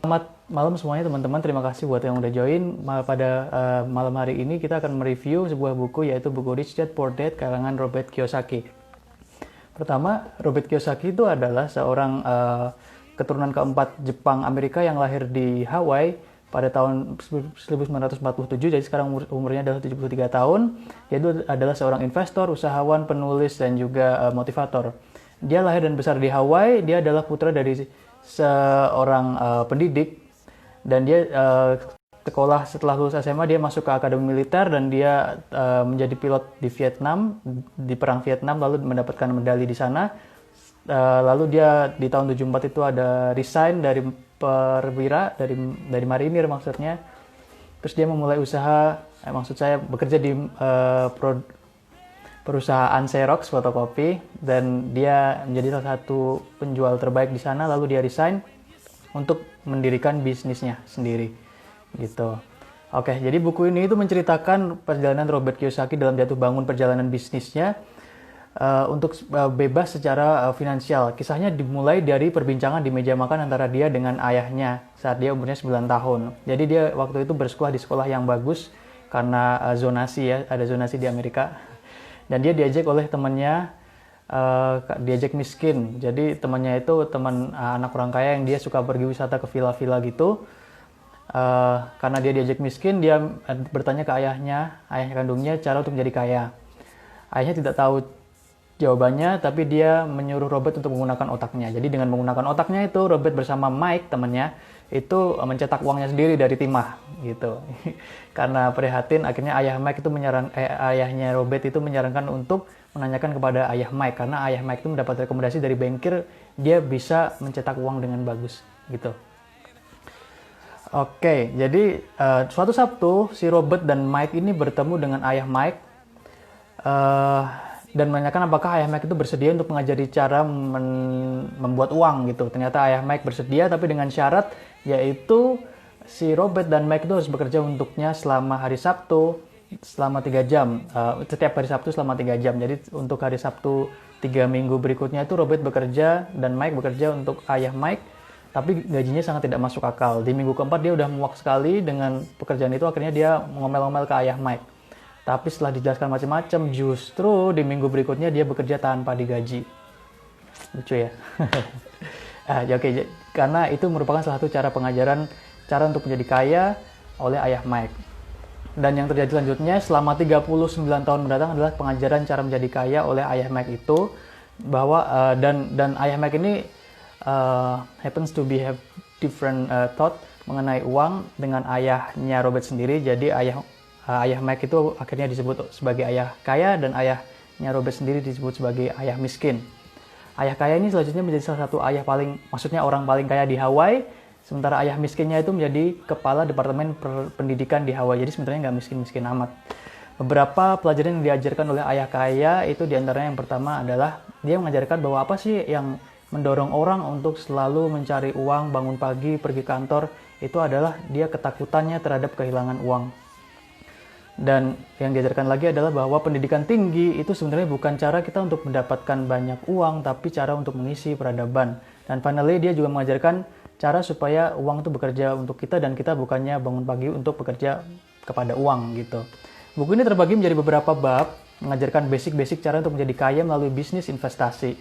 Selamat malam semuanya teman-teman, terima kasih buat yang udah join. Pada malam hari ini kita akan mereview sebuah buku, yaitu buku Rich Dad Poor Dad karangan Robert Kiyosaki. Pertama, Robert Kiyosaki itu adalah seorang keturunan keempat Jepang Amerika yang lahir di Hawaii pada tahun 1947, jadi sekarang umurnya adalah 73 tahun. Dia itu adalah seorang investor, usahawan, penulis, dan juga motivator. Dia lahir dan besar di Hawaii. Dia adalah putra dari seorang pendidik, dan dia sekolah setelah lulus SMA dia masuk ke akademi militer, dan dia menjadi pilot di Vietnam, di perang Vietnam, lalu mendapatkan medali di sana. Lalu dia di tahun 74 itu ada resign dari perwira, dari marinir maksudnya. Terus dia memulai usaha, maksud saya bekerja di perusahaan Xerox fotokopi, dan dia menjadi salah satu penjual terbaik di sana. Lalu dia resign untuk mendirikan bisnisnya sendiri gitu. Oke, jadi buku ini itu menceritakan perjalanan Robert Kiyosaki dalam jatuh bangun perjalanan bisnisnya untuk bebas secara finansial. Kisahnya dimulai dari perbincangan di meja makan antara dia dengan ayahnya saat dia umurnya 9 tahun. Jadi dia waktu itu bersekolah di sekolah yang bagus karena zonasi ya, ada zonasi di Amerika. Dan dia diajak oleh temannya, diajak miskin. Jadi temannya itu teman anak orang kaya yang dia suka pergi wisata ke villa-villa gitu. Karena dia diajak miskin, dia bertanya ke ayah kandungnya, cara untuk menjadi kaya. Ayahnya tidak tahu jawabannya, tapi dia menyuruh Robert untuk menggunakan otaknya. Jadi dengan menggunakan otaknya itu, Robert bersama Mike temannya itu mencetak uangnya sendiri dari timah gitu. Karena prihatin, akhirnya ayahnya Robert itu menyarankan untuk menanyakan kepada ayah Mike, karena ayah Mike itu mendapat rekomendasi dari bankir, dia bisa mencetak uang dengan bagus gitu. Oke, jadi suatu Sabtu si Robert dan Mike ini bertemu dengan ayah Mike dan menanyakan apakah ayah Mike itu bersedia untuk mengajari cara membuat uang gitu. Ternyata ayah Mike bersedia, tapi dengan syarat yaitu si Robert dan Mike itu harus bekerja untuknya selama hari Sabtu selama 3 jam. Setiap hari Sabtu selama 3 jam. Jadi untuk hari Sabtu 3 minggu berikutnya itu Robert bekerja dan Mike bekerja untuk ayah Mike, tapi gajinya sangat tidak masuk akal. Di minggu keempat dia udah muak sekali dengan pekerjaan itu, akhirnya dia ngomel-ngomel ke ayah Mike. Tapi setelah dijelaskan macam-macam, justru di minggu berikutnya dia bekerja tanpa digaji. Lucu ya. Oke, karena itu merupakan salah satu cara pengajaran cara untuk menjadi kaya oleh ayah Mike. Dan yang terjadi selanjutnya selama 39 tahun mendatang adalah pengajaran cara menjadi kaya oleh ayah Mike itu, bahwa dan ayah Mike ini happens to be have different thought mengenai uang dengan ayahnya Robert sendiri. Jadi ayah Mike itu akhirnya disebut sebagai ayah kaya, dan ayahnya Robert sendiri disebut sebagai ayah miskin. Ayah kaya ini selanjutnya menjadi salah satu maksudnya orang paling kaya di Hawaii, sementara ayah miskinnya itu menjadi kepala departemen pendidikan di Hawaii. Jadi sebenarnya nggak miskin-miskin amat. Beberapa pelajaran yang diajarkan oleh ayah kaya itu diantaranya yang pertama adalah dia mengajarkan bahwa apa sih yang mendorong orang untuk selalu mencari uang, bangun pagi, pergi kantor, itu adalah dia ketakutannya terhadap kehilangan uang. Dan yang diajarkan lagi adalah bahwa pendidikan tinggi itu sebenarnya bukan cara kita untuk mendapatkan banyak uang, tapi cara untuk mengisi peradaban. Dan finally dia juga mengajarkan cara supaya uang itu bekerja untuk kita, dan kita bukannya bangun pagi untuk bekerja kepada uang gitu. Buku ini terbagi menjadi beberapa bab, mengajarkan basic-basic cara untuk menjadi kaya melalui bisnis investasi.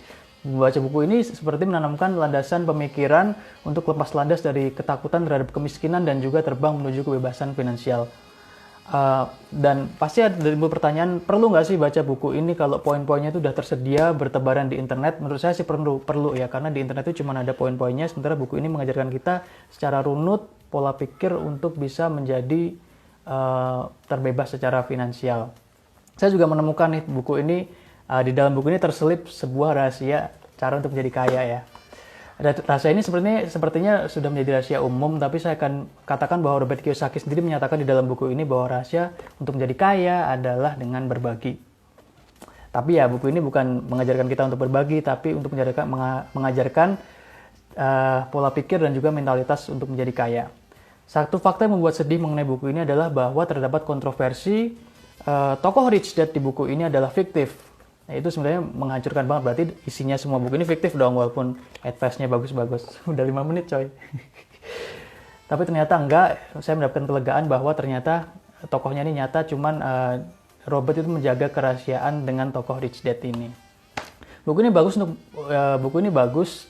Membaca buku ini seperti menanamkan landasan pemikiran untuk lepas landas dari ketakutan terhadap kemiskinan dan juga terbang menuju kebebasan finansial. Dan pasti ada pertanyaan, perlu nggak sih baca buku ini kalau poin-poinnya itu udah tersedia bertebaran di internet? Menurut saya sih perlu ya, karena di internet itu cuma ada poin-poinnya, sementara buku ini mengajarkan kita secara runut pola pikir untuk bisa menjadi terbebas secara finansial. Saya juga menemukan nih buku ini, di dalam buku ini terselip sebuah rahasia cara untuk menjadi kaya ya. Rahasia ini sepertinya sudah menjadi rahasia umum, tapi saya akan katakan bahwa Robert Kiyosaki sendiri menyatakan di dalam buku ini bahwa rahasia untuk menjadi kaya adalah dengan berbagi. Tapi ya buku ini bukan mengajarkan kita untuk berbagi, tapi untuk mengajarkan pola pikir dan juga mentalitas untuk menjadi kaya. Satu fakta yang membuat sedih mengenai buku ini adalah bahwa terdapat kontroversi tokoh Rich Dad di buku ini adalah fiktif. Nah, itu sebenarnya menghancurkan banget, berarti isinya semua buku ini fiktif dong, walaupun advice-nya bagus-bagus. Udah 5 menit coy. Tapi ternyata enggak, saya mendapatkan kelegaan bahwa ternyata tokohnya ini nyata, cuman Robert itu menjaga kerahasiaan dengan tokoh Rich Dad ini. Buku ini bagus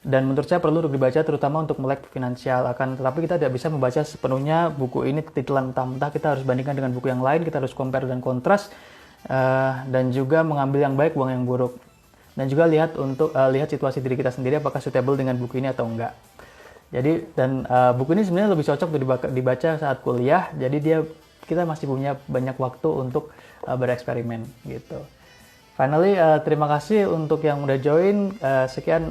dan menurut saya perlu untuk dibaca, terutama untuk melek finansial. Tetapi kita tidak bisa membaca sepenuhnya buku ini titelan mentah-mentah. Kita harus bandingkan dengan buku yang lain, kita harus compare dan kontras, dan juga mengambil yang baik, buang yang buruk. Dan juga lihat situasi diri kita sendiri apakah suitable dengan buku ini atau enggak. Jadi buku ini sebenarnya lebih cocok untuk dibaca saat kuliah. Jadi kita masih punya banyak waktu untuk bereksperimen gitu. Finally, terima kasih untuk yang udah join. Sekian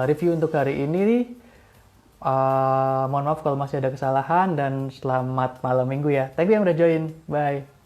review untuk hari ini. Mohon maaf kalau masih ada kesalahan dan selamat malam minggu ya. Thank you yang udah join. Bye.